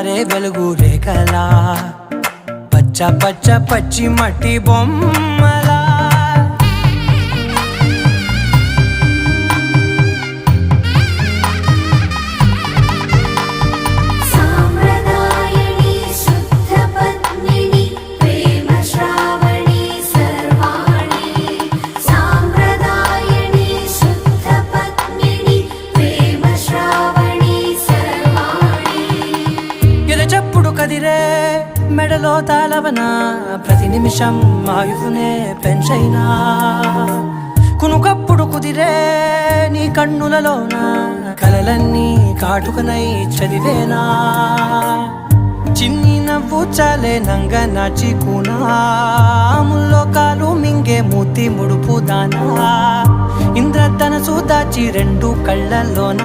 పారే వెలుగు రేఖలా పచ్చ పచ్చ పచ్చి మట్టి బొమ్మలా చెప్పుడు కదిరే మెడలో తాళవన ప్రతి నిమిషం ఆయుధునే పెంచైనా కునుకప్పుడు కుదిరే నీ కన్నులలోన కలలన్నీ కాటుకనై చదివేనా చిన్ని నవ్వు చాలే నంగ నాచి కూనాముల్లో కాలు మింగే మూతి ముడుపు దానా ఇంద్రధనసు దాచి రెండు కళ్ళల్లోన